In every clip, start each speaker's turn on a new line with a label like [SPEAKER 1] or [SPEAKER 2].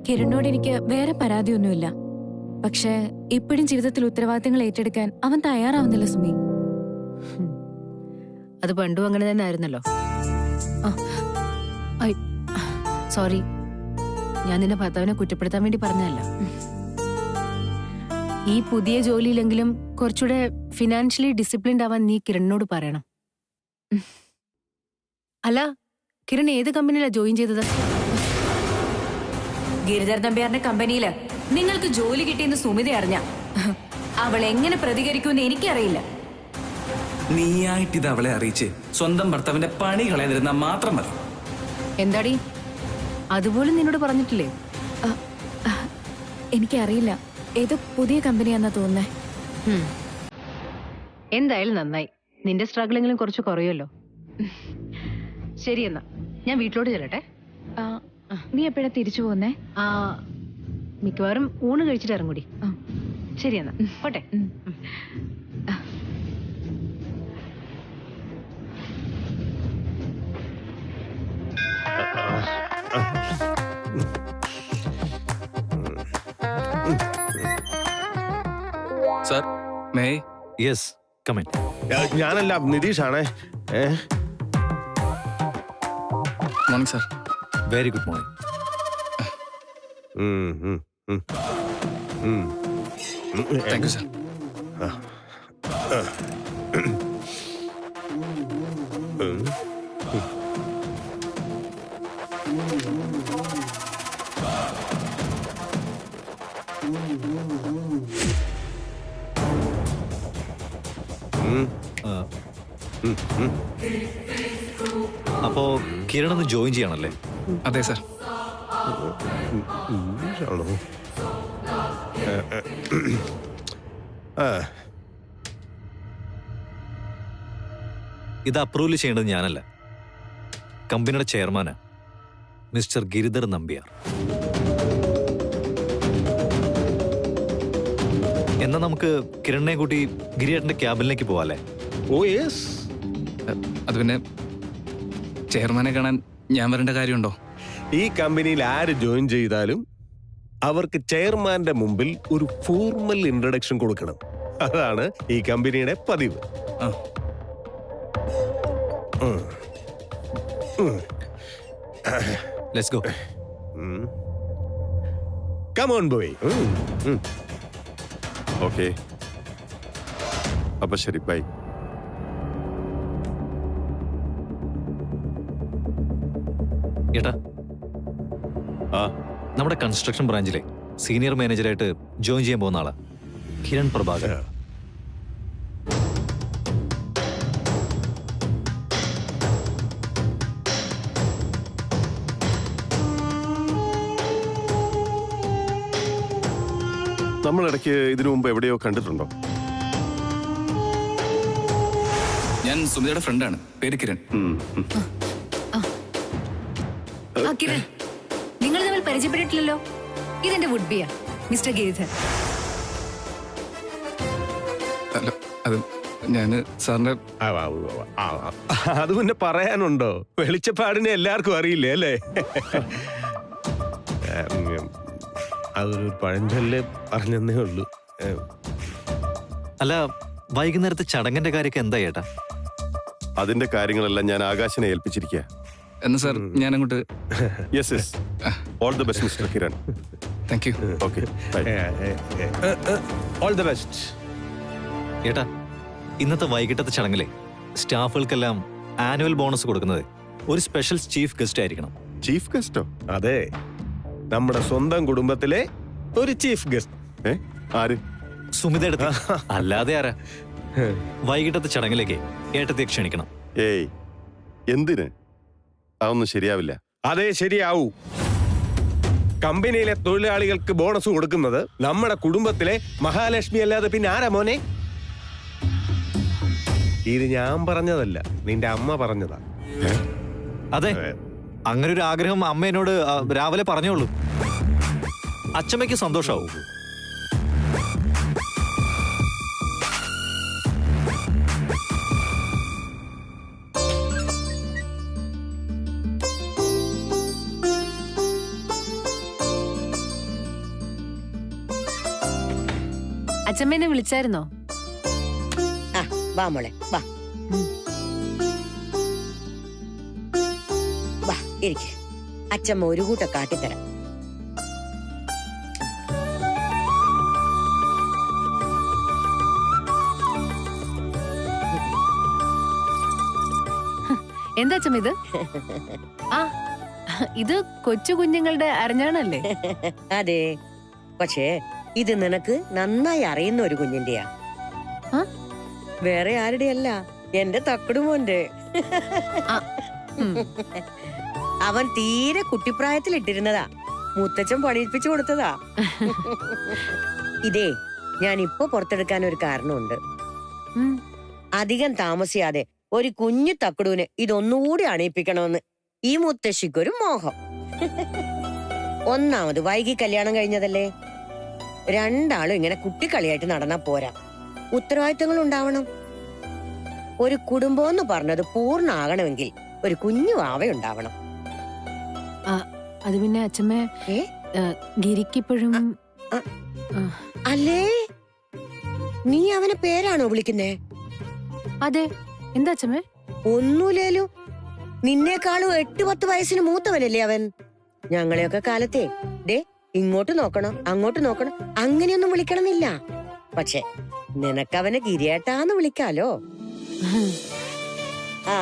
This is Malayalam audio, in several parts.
[SPEAKER 1] കിരണിനോട് എനിക്ക് വേറെ പരാതിയൊന്നുമില്ല. പക്ഷേ ഇപ്പോഴും ജീവിതത്തിൽ ഉത്തരവാദിത്തങ്ങൾ ഏറ്റെടുക്കാൻ അവൻ തയ്യാറാവുന്നില്ല സുമി.
[SPEAKER 2] അത് പണ്ടും അങ്ങനെ തന്നെ ആയിരുന്നല്ലോ. സോറി, ഞാൻ നിന്റെ ഭർത്താവിനെ കുറ്റപ്പെടുത്താൻ വേണ്ടി പറഞ്ഞതല്ല. ഈ പുതിയ ജോലിയിലെങ്കിലും കുറച്ചുകൂടെ ഫിനാൻഷ്യലി ഡിസിപ്ലിൻഡ് ആവാൻ നീ കിരണിനോട് പറയണം. അല്ല, കിരൺ ഏത് കമ്പനിയിലാണ് ജോയിൻ ചെയ്തത്?
[SPEAKER 1] ഗിരിധർ നമ്പ്യാറിന്റെ കമ്പനിയില് നിങ്ങൾക്ക് ജോലി കിട്ടിയെന്ന് സുമിത അറിഞ്ഞ അവൾ എങ്ങനെ പ്രതികരിക്കുമെന്ന് എനിക്കറിയില്ല.
[SPEAKER 3] നീയായിട്ടിത് അവളെ അറിയിച്ച് സ്വന്തം ഭർത്താവിന്റെ പണി കളയാതിരുന്നാൽ മാത്രം മതി.
[SPEAKER 2] എന്താടി, അതുപോലും നിന്നോട് പറഞ്ഞിട്ടില്ലേ?
[SPEAKER 1] എനിക്കറിയില്ല, ഏതോ പുതിയ കമ്പനിയാന്നാ തോന്നുന്നേ.
[SPEAKER 2] എന്തായാലും നന്നായി, നിന്റെ സ്ട്രഗിളെങ്കിലും കുറച്ച് കുറയുമല്ലോ. ശരി, എന്നാ ഞാൻ വീട്ടിലോട്ട് ചെല്ലട്ടെ.
[SPEAKER 1] നീ എപ്പോഴാ തിരിച്ചു പോകുന്നേ?
[SPEAKER 2] മിക്കവാറും ഊണ് കഴിച്ചിട്ട് ഇറങ്ങൂടി. ശരി, എന്നാ പോട്ടെ.
[SPEAKER 3] Sir, may?
[SPEAKER 4] Yes, come in.
[SPEAKER 5] ഞാനല്ല, നിതീഷാണേ.
[SPEAKER 3] Morning sir.
[SPEAKER 4] Very good morning.
[SPEAKER 3] Thank you sir.
[SPEAKER 4] അപ്പോ കിരൺ ഒന്ന് ജോയിൻ ചെയ്യണല്ലേ?
[SPEAKER 3] അതെ സർ.
[SPEAKER 4] ഇത് അപ്രൂവൽ ചെയ്യേണ്ടത് ഞാനല്ല, കമ്പനിയുടെ ചെയർമാനാ, മിസ്റ്റർ ഗിരിധർ നമ്പ്യാർ. എന്നാ നമുക്ക് കിരണിനെ കൂട്ടി ഗിരിയേട്ടന്റെ ക്യാബിനിലേക്ക് പോവാല്ലേ?
[SPEAKER 5] ഓ യെസ്.
[SPEAKER 3] അത് പിന്നെ ചെയർമാനെ കാണാൻ ഞാൻ വരേണ്ട കാര്യമുണ്ടോ?
[SPEAKER 5] ഈ കമ്പനിയിൽ ആര് ജോയിൻ ചെയ്താലും അവർക്ക് ചെയർമാന്റെ മുമ്പിൽ ഒരു ഫോർമൽ ഇൻട്രൊഡക്ഷൻ കൊടുക്കണം. അതാണ് ഈ കമ്പനിയുടെ പതിവ്.
[SPEAKER 4] Let's go.
[SPEAKER 5] Come on boy.
[SPEAKER 6] Okay, അപ്പൊ ശരി, ബൈ.
[SPEAKER 4] ഏട്ടാ, നമ്മുടെ കൺസ്ട്രക്ഷൻ ബ്രാഞ്ചിലെ സീനിയർ മാനേജറായിട്ട് ജോയിൻ ചെയ്യാൻ പോകുന്ന ആളാ കിരൺ പ്രഭാകർ.
[SPEAKER 6] നമ്മളിടയ്ക്ക് ഇതിനു മുമ്പ് എവിടെയോ കണ്ടിട്ടുണ്ടോ?
[SPEAKER 3] ഞാൻ സുമിതയുടെ ഫ്രണ്ടാണ്, പേര് കിരൺ.
[SPEAKER 2] കിരൺ, നിങ്ങൾ തമ്മിൽ പരിചയപ്പെട്ടിട്ടില്ലല്ലോ. ഇതെന്റെ വുഡ് ബിയാ, മിസ്റ്റർ ഗിരിധർ.
[SPEAKER 3] അല്ല, അത് ഞാന് സാറിന്റെ.
[SPEAKER 5] അത് പിന്നെ പറയാനുണ്ടോ? വെളിച്ചപ്പാടിനെ എല്ലാവർക്കും അറിയില്ലേ അല്ലേ? അതൊരു പഴഞ്ചൊല്ല് പറഞ്ഞെന്നേ ഉള്ളൂ.
[SPEAKER 4] അല്ല, വൈകുന്നേരത്തെ ചടങ്ങിന്റെ കാര്യമൊക്കെ എന്താ ഏട്ടാ?
[SPEAKER 6] അതിന്റെ കാര്യങ്ങളെല്ലാം ഞാൻ ആകാശിനെ ഏൽപ്പിച്ചിരിക്കുക.
[SPEAKER 3] എന്നാ സാർ, ഞാൻ അങ്ങോട്ട്.
[SPEAKER 6] Yes yes, all the best mister Kiran.
[SPEAKER 3] Thank you.
[SPEAKER 6] Okay,
[SPEAKER 5] all the best.
[SPEAKER 4] ഏട്ടാ, ഇന്നത്തെ വൈകിട്ടത്തെ ചടങ്ങിലെ സ്റ്റാഫുകൾക്കെല്ലാം ആനുവൽ ബോണസ് കൊടുക്കുന്നത് ഒരു സ്പെഷ്യൽ ചീഫ് ഗസ്റ്റ് ആയിരിക്കണം.
[SPEAKER 6] ചീഫ് ഗസ്റ്റോ?
[SPEAKER 5] അതെ, നമ്മുടെ സ്വന്തം കുടുംബത്തിലെ ഒരു ചീഫ് ഗസ്റ്റ്.
[SPEAKER 6] ആര്?
[SPEAKER 4] സുമിതയുടെ. അല്ലാതെ ആരാ? വൈകിട്ടത്തെ ചടങ്ങിലേക്ക് ഏട്ടത്തെ ക്ഷണിക്കണം.
[SPEAKER 6] ഏയ്, എന്തിന്? അതൊന്നും ശരിയാവില്ല.
[SPEAKER 5] അതെ, ശരിയാവൂ. കമ്പനിയിലെ തൊഴിലാളികൾക്ക് ബോണസ് കൊടുക്കുന്നത് നമ്മുടെ കുടുംബത്തിലെ മഹാലക്ഷ്മി അല്ലാതെ പിന്നെ ആരാ മോനെ? ഇത് ഞാൻ പറഞ്ഞതല്ല, നിന്റെ അമ്മ പറഞ്ഞതാ.
[SPEAKER 4] അതെ, അങ്ങനെ ഒരു ആഗ്രഹം അമ്മ എന്നോട് രാവിലെ പറഞ്ഞോളൂ. അച്ഛമ്മയ്ക്ക് സന്തോഷാവും.
[SPEAKER 2] അച്ഛമ്മേനെ വിളിച്ചായിരുന്നോ?
[SPEAKER 7] ആ വാ മോളെ വാ. വാ ഇരിക്ക്. അച്ഛമ്മ ഒരു കൂട്ട കാട്ടിത്തരാം.
[SPEAKER 2] എന്താ അച്ഛമ്മ ഇത്? ആ ഇത് കൊച്ചു കുഞ്ഞുങ്ങളുടെ അരഞ്ഞാണല്ലേ?
[SPEAKER 7] അതെ, പക്ഷേ ഇത് നിനക്ക് നന്നായി അറിയുന്ന ഒരു കുഞ്ഞിന്റെയാ.
[SPEAKER 2] ആ?
[SPEAKER 7] വേറെ ആരുടെയല്ല, എന്റെ തക്കടുമോന്റെ. അവൻ തീരെ കുട്ടിപ്രായത്തിൽ ഇട്ടിരുന്നതാ. മുത്തച്ഛൻ പണിയിപ്പിച്ചു കൊടുത്തതാ. ഇതേ ഞാൻ ഇപ്പൊ പുറത്തെടുക്കാൻ ഒരു കാരണമുണ്ട്. അധികം താമസിയാതെ ഒരു കുഞ്ഞു തക്കടുവിന് ഇതൊന്നുകൂടി അണിയിപ്പിക്കണമെന്ന് ഈ മുത്തശ്ശിക്കൊരു മോഹം. ഒന്നാമത് വൈകി കല്യാണം കഴിഞ്ഞതല്ലേ. രണ്ടാളും ഇങ്ങനെ കുട്ടിക്കളിയായിട്ട് നടന്നാ പോരാ, ഉത്തരവാദിത്തങ്ങൾ ഉണ്ടാവണം. ഒരു കുടുംബം എന്ന് പറഞ്ഞത് പൂർണ്ണമാകണമെങ്കിൽ ഒരു കുഞ്ഞു വാവയുണ്ടാവണം.
[SPEAKER 2] അത് പിന്നെ അച്ഛമ്മ ഗിരിക്കിപ്പോഴും
[SPEAKER 7] അല്ലേ? നീ അവനെ പേരാണോ വിളിക്കുന്നേ?
[SPEAKER 2] അതെ. എന്താ അച്ഛമ്മ?
[SPEAKER 7] ഒന്നുമില്ലേലോ, നിന്നേക്കാളും 8-10 വയസ്സിന് മൂത്തവനല്ലേ അവൻ. ഞങ്ങളെയൊക്കെ കാലത്തെ ദേ ഇങ്ങോട്ട് നോക്കണം അങ്ങോട്ട് നോക്കണം അങ്ങനെയൊന്നും വിളിക്കണമെന്നില്ല. പക്ഷെ നിനക്കവനെ ഗിരിയേട്ടാന്ന് വിളിക്കാലോ. ആ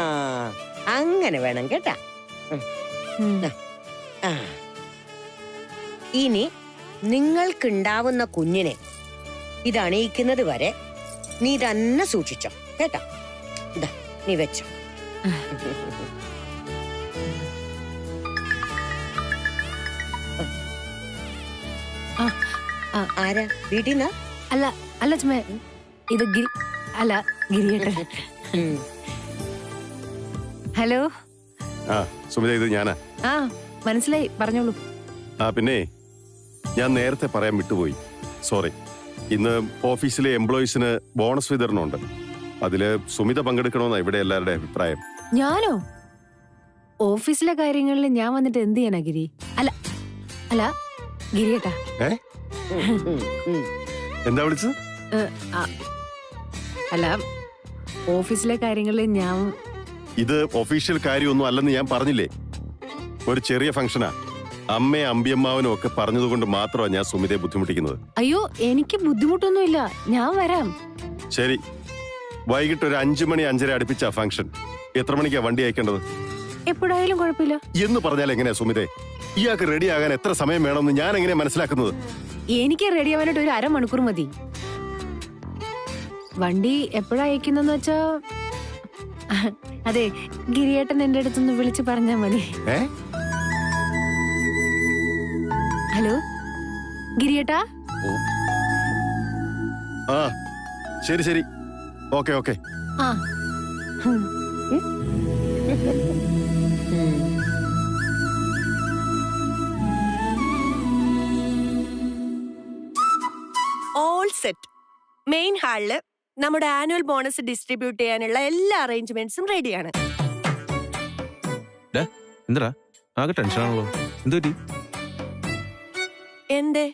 [SPEAKER 7] അങ്ങനെ വേണം കേട്ടാ. ഇനി നിങ്ങൾക്കുണ്ടാവുന്ന കുഞ്ഞിനെ ഇതണിയിക്കുന്നത് വരെ നീ തന്നെ സൂക്ഷിച്ചോ കേട്ടാ. ഇതാ നീ വെച്ചോ. ആരാ വീട്ടിന്നാ?
[SPEAKER 2] അല്ല അല്ല അച്ഛമ്മ, ഇത് ഗിരിയേട്ടൻ. ഹലോ.
[SPEAKER 6] ആ സുമിത, ഇത് ഞാനാ.
[SPEAKER 2] ആ മനസ്സിലായി, പറഞ്ഞോളൂ.
[SPEAKER 6] ആ പിന്നെ ഞാൻ നേരത്തെ പറയാൻ വിട്ടുപോയി, സോറി. ഇന്ന് ഓഫീസിലെ എംപ്ലോയീസിന് ബോണസ് വിതരണമുണ്ട്. അതില് സുമിത പങ്കെടുക്കണമെന്നാ ഇവിടെ എല്ലാവരുടെ അഭിപ്രായം.
[SPEAKER 2] ഞാനോ? ഓഫീസിലെ കാര്യങ്ങളിൽ ഞാൻ വന്നിട്ട് എന്ത് ചെയ്യാനാ ഗിരി? അല്ല അല്ല ഗിരിയേട്ടാ.
[SPEAKER 6] എന്താ വിളിച്ചത്?
[SPEAKER 2] അല്ല ഓഫീസിലെ കാര്യങ്ങളിൽ ഞാൻ.
[SPEAKER 6] ഇത് ഒഫീഷ്യൽ കാര്യമൊന്നും അല്ലെന്ന് ഞാൻ പറഞ്ഞില്ലേ. ഒരു ചെറിയ ഫംഗ്ഷനാ. അമ്മയും അമ്പിയമ്മാവനും ഒക്കെ പറഞ്ഞതുകൊണ്ട് മാത്രമാണ് ഞാൻ സുമിതയെ ബുദ്ധിമുട്ടിക്കുന്നത്.
[SPEAKER 2] അയ്യോ എനിക്ക് ബുദ്ധിമുട്ടൊന്നുമില്ല, ഞാൻ വരാം.
[SPEAKER 6] ശരി, വൈകിട്ട് ഒരു 5 മണി 5:30 അടുപ്പിച്ചാ ഫംഗ്ഷൻ. എത്ര മണിക്കാ വണ്ടി അയക്കേണ്ടത്?
[SPEAKER 2] എപ്പോഴായാലും കുഴപ്പമില്ല
[SPEAKER 6] എന്ന് പറഞ്ഞാൽ എങ്ങനെയാ സുമിതേ? ഇയാൾക്ക് റെഡി ആകാൻ എത്ര സമയം വേണമെന്ന് ഞാൻ എങ്ങനെയാ മനസ്സിലാക്കുന്നത്?
[SPEAKER 2] എനിക്ക് റെഡി ആവാനായിട്ട് ഒരു 1/2 മണിക്കൂർ മതി. വണ്ടി എപ്പോഴാ അയക്കുന്നെന്ന് വെച്ചാ അതെ ഗിരിയേട്ടൻ എന്റെ അടുത്തൊന്ന് വിളിച്ച് പറഞ്ഞാ മതി. ഹലോ ഗിരിയേട്ടാ.
[SPEAKER 6] ആ ശരി ശരി, ഓക്കെ ഓക്കെ.
[SPEAKER 2] ആ
[SPEAKER 8] ഓൾ സെറ്റ്. മെയിൻ ഹാളില് നമ്മുടെ ആനുവൽ ബോണസ് ഡിസ്ട്രിബ്യൂട്ട് ചെയ്യാനുള്ള എല്ലാ അറേഞ്ച്മെന്റ്സും റെഡിയാണ്.
[SPEAKER 9] എന്താ ആകെ ടെൻഷനാണല്ലോ, എന്തുപറ്റി?
[SPEAKER 8] എന്തേ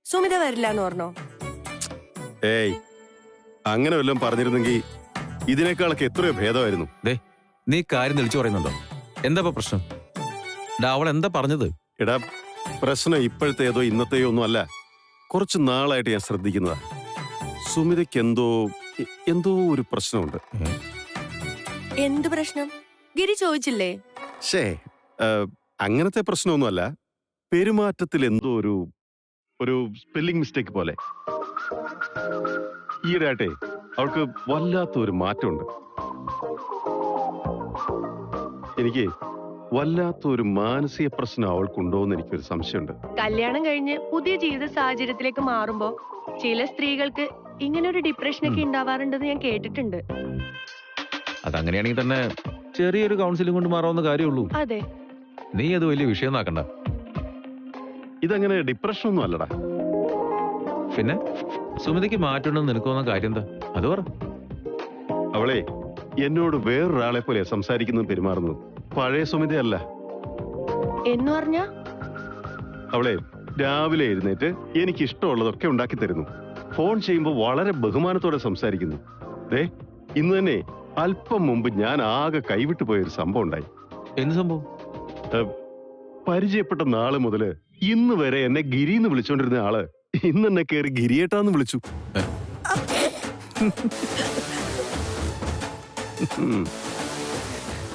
[SPEAKER 8] സുമിത വരില്ലാന്ന് പറഞ്ഞോ?
[SPEAKER 6] ഏയ് അങ്ങനെ വല്ലതും പറഞ്ഞിരുന്നെങ്കിൽ ഇതിനേക്കാളൊക്കെ എത്രയോ ഭേദമായിരുന്നു.
[SPEAKER 9] നീ കാര്യം തെളിച്ചു പറയുന്നുണ്ടോ? എന്താ പ്രശ്നം? അവൾ എന്താ പറഞ്ഞത്?
[SPEAKER 6] എടാ, പ്രശ്നം ഇപ്പോഴത്തേതോ ഇന്നത്തെയോ ഒന്നും അല്ല. കുറച്ച് നാളായിട്ട് ഞാൻ ശ്രദ്ധിക്കുന്നതാ. സുമിതയ്ക്ക് എന്തോ ഒരു പ്രശ്നമുണ്ട്.
[SPEAKER 8] എന്ത് പ്രശ്നം? ഗിരി ചോദിച്ചില്ലേ?
[SPEAKER 6] അങ്ങനത്തെ പ്രശ്നമൊന്നുമല്ല. പെരുമാറ്റത്തിൽ എന്തോ ഒരു സ്പെല്ലിംഗ് മിസ്റ്റേക്ക് പോലെ. ഈയിടെയാട്ടെ അവൾക്ക് വല്ലാത്തൊരു മാറ്റമുണ്ട്. എനിക്ക് വല്ലാത്തൊരു മാനസിക പ്രശ്നം അവൾക്കുണ്ടോന്ന് എനിക്കൊരു സംശയമുണ്ട്.
[SPEAKER 8] കല്യാണം കഴിഞ്ഞ് പുതിയ ജീവിത സാഹചര്യത്തിലേക്ക് മാറുമ്പോ ചില സ്ത്രീകൾക്ക് ഇങ്ങനെ ഒരു ഡിപ്രഷനൊക്കെ ഉണ്ടാവാറുണ്ടെന്ന് ഞാൻ കേട്ടിട്ടുണ്ട്.
[SPEAKER 9] അതങ്ങനെയാണെങ്കിൽ തന്നെ ചെറിയൊരു കൗൺസിലിംഗ് കൊണ്ട് മാറാവുന്ന കാര്യമുള്ളൂ.
[SPEAKER 8] അതെ,
[SPEAKER 9] നീ അത് വലിയ വിഷയം ആക്കണ്ട.
[SPEAKER 6] ഇതങ്ങനെ ഡിപ്രഷൻ ഒന്നും അല്ലടാ.
[SPEAKER 9] പിന്നെ സുമിതയ്ക്ക് മാറ്റമുണ്ടെന്ന് നിനക്കൊന്ന കാര്യം എന്താ? അത് പറ.
[SPEAKER 6] അവളെ എന്നോട് വേറൊരാളെ പോലെ സംസാരിക്കുന്നതും പെരുമാറുന്നത്. പഴയ സുമിതയല്ല.
[SPEAKER 8] എന്ന് പറഞ്ഞാ?
[SPEAKER 6] അവളെ രാവിലെ എഴുന്നേറ്റ് എനിക്ക് ഇഷ്ടമുള്ളതൊക്കെ ഉണ്ടാക്കി തരുന്നു. ഫോൺ ചെയ്യുമ്പോൾ വളരെ ബഹുമാനത്തോടെ സംസാരിക്കുന്നു. ദേ ഇന്ന് തന്നെ അല്പം മുമ്പ് ഞാൻ ആകെ കൈവിട്ടു പോയൊരു സംഭവം ഉണ്ടായി.
[SPEAKER 9] എന്ത് സംഭവം?
[SPEAKER 6] പരിചയപ്പെട്ട നാള് മുതല് ഇന്ന് വരെ എന്നെ ഗിരിന്ന് വിളിച്ചോണ്ടിരുന്ന ആള് ഇന്ന് എന്നെ കയറി ഗിരിയേട്ടാന്ന് വിളിച്ചു.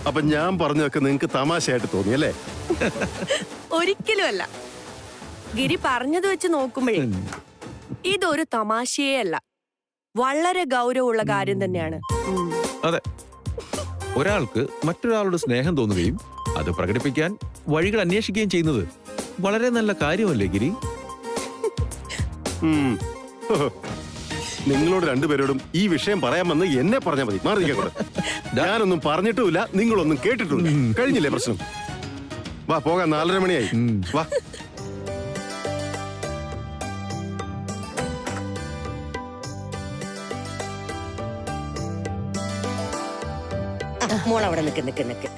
[SPEAKER 6] അപ്പൊ ഞാൻ പറഞ്ഞതൊക്കെ നിങ്ങക്ക് തമാശയായിട്ട് തോന്നിയല്ലേ?
[SPEAKER 8] ഒരിക്കലും അല്ല. ഗിരി പറഞ്ഞത് വെച്ച് നോക്കുമ്പോഴേ ഇതൊരു തമാശയേ അല്ല, വളരെ ഗൗരവമുള്ള കാര്യം തന്നെയാണ്.
[SPEAKER 9] അതെ, ഒരാൾക്ക് മറ്റൊരാളോട് സ്നേഹം തോന്നുകയും അത് പ്രകടിപ്പിക്കാൻ വഴികൾ അന്വേഷിക്കുകയും ചെയ്യുന്നത് വളരെ നല്ല കാര്യമല്ലേ ഗിരി?
[SPEAKER 6] നിങ്ങളോട് രണ്ടുപേരോടും ഈ വിഷയം പറയാമെന്ന് എന്നെ പറഞ്ഞാൽ മതി. മാറിക്കൂടെ? ഞാനൊന്നും പറഞ്ഞിട്ടുമില്ല, നിങ്ങളൊന്നും കേട്ടിട്ടുമില്ല. കഴിഞ്ഞില്ലേ പ്രശ്നം? വാ പോകാം, 4:30 മണിയായി. വാ.
[SPEAKER 7] മോൾ അവിടെ നിക്ക്.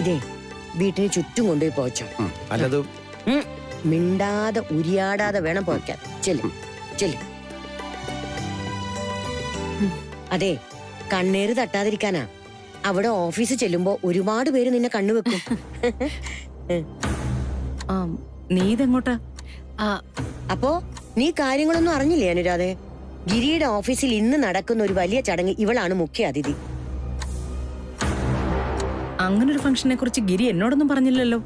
[SPEAKER 7] ഇതേ വീട്ടിന് ചുറ്റും കൊണ്ടുപോയി പോച്ചോ.
[SPEAKER 9] അല്ലത്
[SPEAKER 7] മിണ്ടാതെ ഉരിയാടാതെ വേണം പോയ്ക്കാൻ. ചെല്ല്. അതെ, കണ്ണേറ് തട്ടാതിരിക്കാനാ. അവിടെ ഓഫീസിൽ ചെല്ലുമ്പോ ഒരുപാട് പേര് നിന്നെ കണ്ണുവെക്കും.
[SPEAKER 1] നീ ഇതെങ്ങോട്ടാ?
[SPEAKER 7] അപ്പോ നീ കാര്യങ്ങളൊന്നും അറിഞ്ഞില്ലേ അനുരാധെ? ഗിരിയുടെ ഓഫീസിൽ ഇന്ന് നടക്കുന്ന ഒരു വലിയ ചടങ്ങ് ഇവളാണ് മുഖ്യ അതിഥി.
[SPEAKER 1] അങ്ങനൊരു ഫംഗ്ഷനെ കുറിച്ച് ഗിരി എന്നോടൊന്നും പറഞ്ഞില്ലല്ലോ.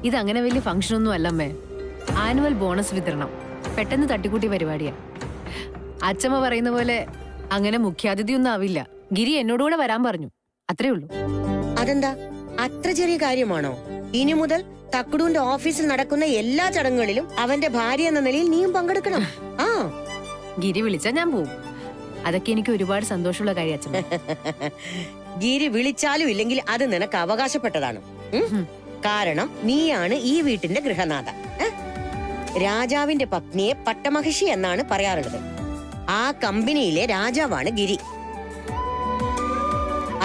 [SPEAKER 1] ഇതങ്ങനെ വലിയ ഫംഗ്ഷൻ ഒന്നും അല്ലമ്മേ. ആനുവൽ ബോണസ് വിതരണം. പെട്ടെന്ന് തട്ടിക്കൂട്ടി പരിപാടിയാ. അച്ഛമ്മ പറയുന്ന പോലെ അങ്ങനെ മുഖ്യാതിഥി ഒന്നും ആവില്ല. ഗിരി എന്നോടുകൂടെ വരാൻ പറഞ്ഞു, അത്രേ ഉള്ളൂ.
[SPEAKER 7] അതെന്താ അത്ര ചെറിയ കാര്യമാണോ? ഇനി മുതൽ തക്കുടൂന്റെ ഓഫീസിൽ നടക്കുന്ന എല്ലാ ചടങ്ങുകളിലും അവന്റെ ഭാര്യ എന്ന നിലയിൽ നീയും പങ്കെടുക്കണം. ആ
[SPEAKER 1] ഗിരി വിളിച്ചാ ഞാൻ പോവും. അതൊക്കെ എനിക്ക് ഒരുപാട് സന്തോഷമുള്ള കാര്യം അച്ഛമ്മ.
[SPEAKER 7] ഗിരി വിളിച്ചാലും ഇല്ലെങ്കിൽ അത് നിനക്ക് അവകാശപ്പെട്ടതാണ്. കാരണം നീയാണ് ഈ വീട്ടിന്റെ ഗൃഹനാഥ. രാജാവിന്റെ പത്നിയെ പട്ടമഹിഷി എന്നാണ് പറയാറുള്ളത്. ആ കമ്പനിയിലെ രാജാവാണ് ഗിരി.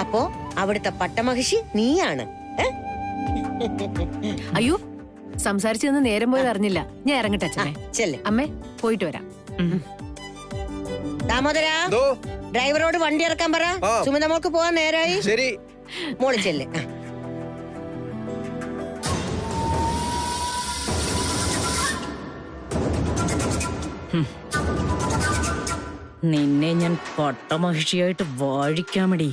[SPEAKER 7] അപ്പോ അവിടുത്തെ പട്ടമഹിഷി നീയാണ്.
[SPEAKER 1] അയ്യോ, സംസാരിച്ചു നിന്ന് നേരം പോയത് അറിഞ്ഞില്ല. ഞാൻ ഇറങ്ങട്ടെ അച്ഛനെ.
[SPEAKER 7] ചെല്ല്.
[SPEAKER 1] അമ്മേ, പോയിട്ട് വരാം.
[SPEAKER 7] ദാമോദരാ, ഡ്രൈവറോട് വണ്ടി ഇറക്കാൻ പറ. സുമിത മോൾക്ക് പോവാൻ നേരായി.
[SPEAKER 10] ശരി
[SPEAKER 7] മോള് ചെല്ല്.
[SPEAKER 11] നിന്നെ ഞാൻ പട്ടമഹിഷിയായിട്ട് വാഴിക്കാമടി.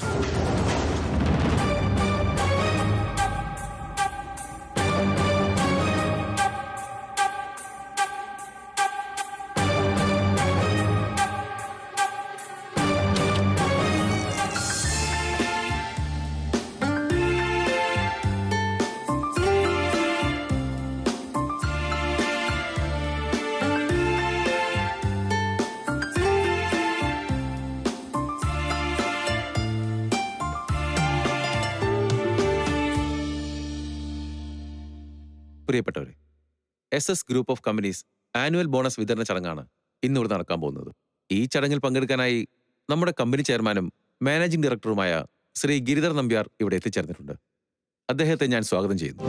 [SPEAKER 9] പ്രിയപ്പെട്ടവരെ, SS group of companies annual bonus വിതരണ ചടങ്ങാണ് ഇന്നിവിടെ നടക്കാൻ പോകുന്നത്. ഈ ചടങ്ങിൽ പങ്കെടുക്കാനായി നമ്മുടെ കമ്പനി ചെയർമാനും മാനേജിംഗ് ഡയറക്ടറുമായ ശ്രീ ഗിരിധർ നമ്പ്യാർ ഇവിടെ എത്തിച്ചേർന്നിട്ടുണ്ട്. അദ്ദേഹത്തെ ഞാൻ സ്വാഗതം ചെയ്യുന്നു.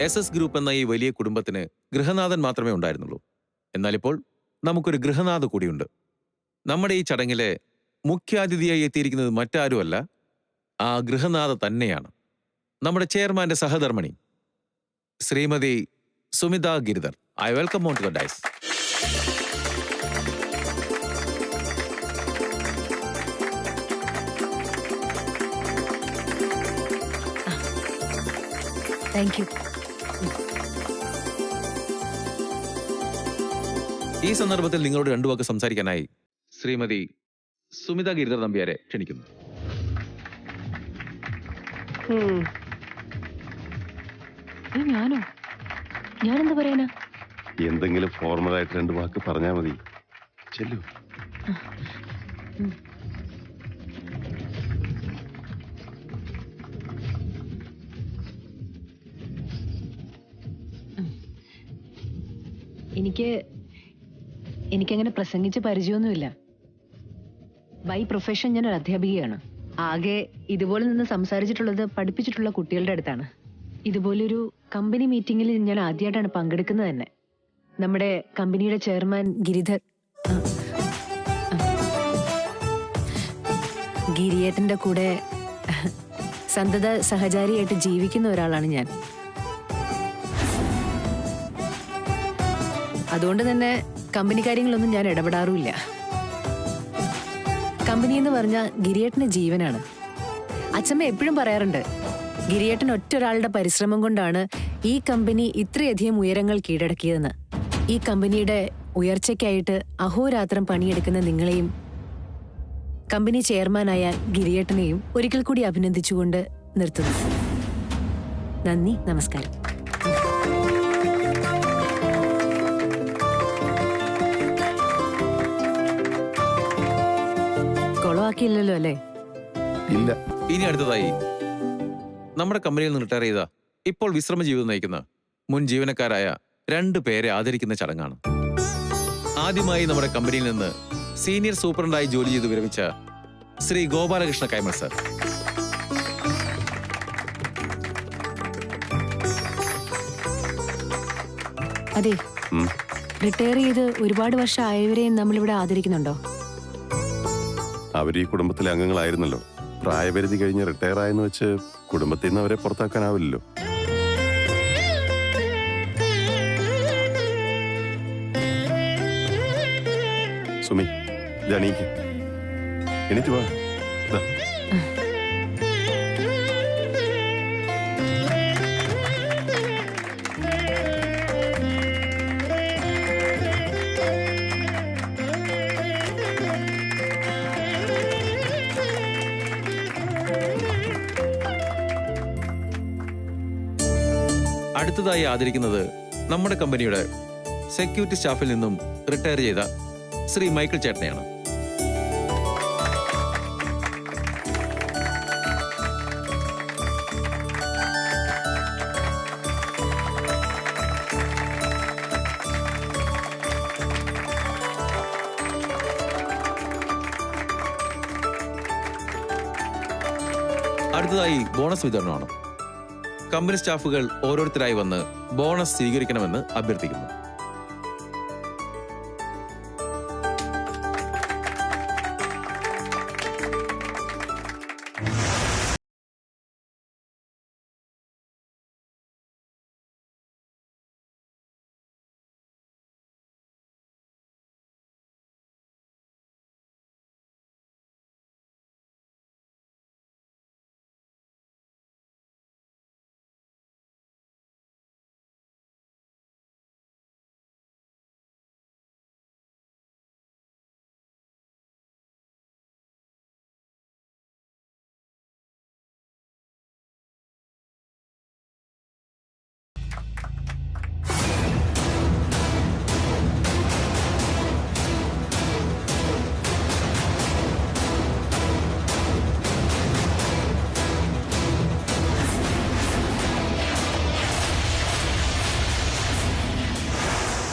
[SPEAKER 9] SS ഗ്രൂപ്പ് എന്ന ഈ വലിയ കുടുംബത്തിന് ഗൃഹനാഥൻ മാത്രമേ ഉണ്ടായിരുന്നുള്ളൂ. എന്നാൽ ഇപ്പോൾ നമുക്കൊരു ഗൃഹനാഥ കൂടിയുണ്ട്. നമ്മുടെ ഈ ചടങ്ങിലെ മുഖ്യാതിഥിയായി എത്തിയിരിക്കുന്നത് മറ്റാരുമല്ല, ആ ഗൃഹനാഥ തന്നെയാണ്. നമ്മുടെ ചെയർമാന്റെ സഹധർമ്മിണി Shrimati Sumitha Giridhar. I welcome on to the dais.
[SPEAKER 1] Thank you.
[SPEAKER 9] ഈ സന്ദർഭത്തിൽ നിങ്ങളോട് രണ്ടു വാക്ക് സംസാരിക്കാനായി ശ്രീമതി സുമിത ഗിരിധർ നമ്പ്യാരെ ക്ഷണിക്കുന്നു.
[SPEAKER 2] ഞാനോ? ഞാനെന്താ പറയാനാ?
[SPEAKER 6] എന്തെങ്കിലും ഫോർമലായിട്ട് 2 വാക്ക് പറഞ്ഞാൽ മതി. ചെല്ലു.
[SPEAKER 2] എനിക്കങ്ങനെ പ്രസംഗിച്ച് പരിചയമൊന്നുമില്ല. ബൈ പ്രൊഫഷൻ ഞാൻ ഒരു അധ്യാപികയാണ്. ആകെ ഇതുപോലെ നിന്ന് സംസാരിച്ചിട്ടുള്ളത് പഠിപ്പിച്ചിട്ടുള്ള കുട്ടികളുടെ അടുത്താണ്. ഇതുപോലൊരു കമ്പനി മീറ്റിംഗിൽ ഞാൻ ആദ്യമായിട്ടാണ് പങ്കെടുക്കുന്നത് തന്നെ. നമ്മുടെ കമ്പനിയുടെ ചെയർമാൻ ഗിരിയേട്ടന്റെ കൂടെ സന്തത സഹചാരിയായിട്ട് ജീവിക്കുന്ന ഒരാളാണ് ഞാൻ. അതുകൊണ്ട് തന്നെ കമ്പനി കാര്യങ്ങളൊന്നും ഞാൻ ഇടപെടാറുമില്ല. കമ്പനി എന്ന് പറഞ്ഞാൽ ഗിരിയേട്ടന്റെ ജീവനാണ്. അച്ഛമ്മ എപ്പോഴും പറയാറുണ്ട്, ഗിരിയേട്ടൻ ഒറ്റൊരാളുടെ പരിശ്രമം കൊണ്ടാണ് ഈ കമ്പനി ഇത്രയധികം ഉയരങ്ങൾ കീഴടക്കിയതെന്ന്. ഈ കമ്പനിയുടെ ഉയർച്ചയ്ക്കായിട്ട് അഹോരാത്രം പണിയെടുക്കുന്ന നിങ്ങളെയും കമ്പനി ചെയർമാനായ ഗിരിയേട്ടനെയും ഒരിക്കൽ കൂടി അഭിനന്ദിച്ചുകൊണ്ട് നിർത്തുന്നു. നന്ദി, നമസ്കാരം. കൊളവാക്കിയില്ലല്ലോ അല്ലേ?
[SPEAKER 6] ഇല്ല.
[SPEAKER 9] ഇനി അടുത്തതായി നമ്മുടെ കമ്പനിയിൽ നിന്ന് റിട്ടയർ ചെയ്ത ഇപ്പോൾ വിശ്രമ ജീവിതം നയിക്കുന്ന മുൻ ജീവനക്കാരായ 2 പേരെ ആദരിക്കുന്ന ചടങ്ങാണ്. ആദ്യമായി നമ്മുടെ കമ്പനിയിൽ നിന്ന് സീനിയർ സൂപ്രണ്ടായി ജോലി ചെയ്ത് വിരമിച്ച ശ്രീ ഗോപാലകൃഷ്ണ കൈമൾ സർ.
[SPEAKER 2] അതെ, റിട്ടയർ ചെയ്ത് ഒരുപാട് വർഷം ആയവരെയും നമ്മളിവിടെ ആദരിക്കുന്നുണ്ടോ?
[SPEAKER 6] അവർ ഈ കുടുംബത്തിലെ അംഗങ്ങളായിരുന്നല്ലോ. പ്രായപരിധി കഴിഞ്ഞ് റിട്ടയർ ആയെന്ന് വെച്ച് കുടുംബത്തിൽ നിന്ന് അവരെ പുറത്താക്കാനാവില്ലല്ലോ. സുമി, ജാനീക്ക് എനിക്ക് വാ.
[SPEAKER 9] അടുത്തതായി ആദരിക്കുന്നത് നമ്മുടെ കമ്പനിയുടെ സെക്യൂരിറ്റി സ്റ്റാഫിൽ നിന്നും റിട്ടയർ ചെയ്ത ശ്രീ മൈക്കിൾ ചേട്ടനെയാണ്. അടുത്തതായി ബോണസ് വിതരണമാണ്. കമ്പനി സ്റ്റാഫുകൾ ഓരോരുത്തരായി വന്ന് ബോണസ് സ്വീകരിക്കണമെന്ന് അഭ്യർത്ഥിക്കുന്നു.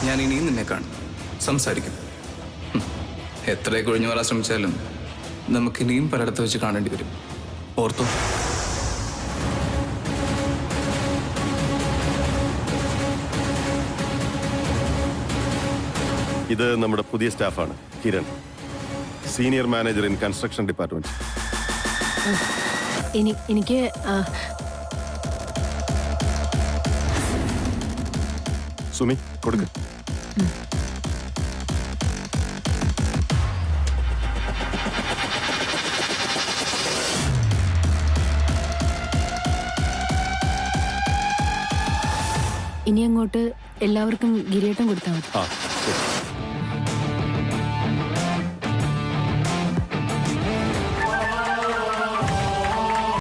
[SPEAKER 3] ഞാൻ ഇനിയും നിന്നെ കാണും, സംസാരിക്കും. എത്രയൊക്കെ ഒഴിഞ്ഞു വരാൻ ശ്രമിച്ചാലും നമുക്കിനിയും പലയിടത്ത് വെച്ച് കാണേണ്ടി വരും. ഓർത്തോ?
[SPEAKER 6] ഇത് നമ്മുടെ പുതിയ സ്റ്റാഫാണ്, Kiran, senior manager in construction department.
[SPEAKER 2] എനിക്ക്
[SPEAKER 6] സുമി, കൊടുക്ക.
[SPEAKER 2] ഇനി അങ്ങോട്ട് എല്ലാവർക്കും ഗിരിയേട്ടൻ കൊടുത്താൽ മതി.
[SPEAKER 6] ആ, ശരി.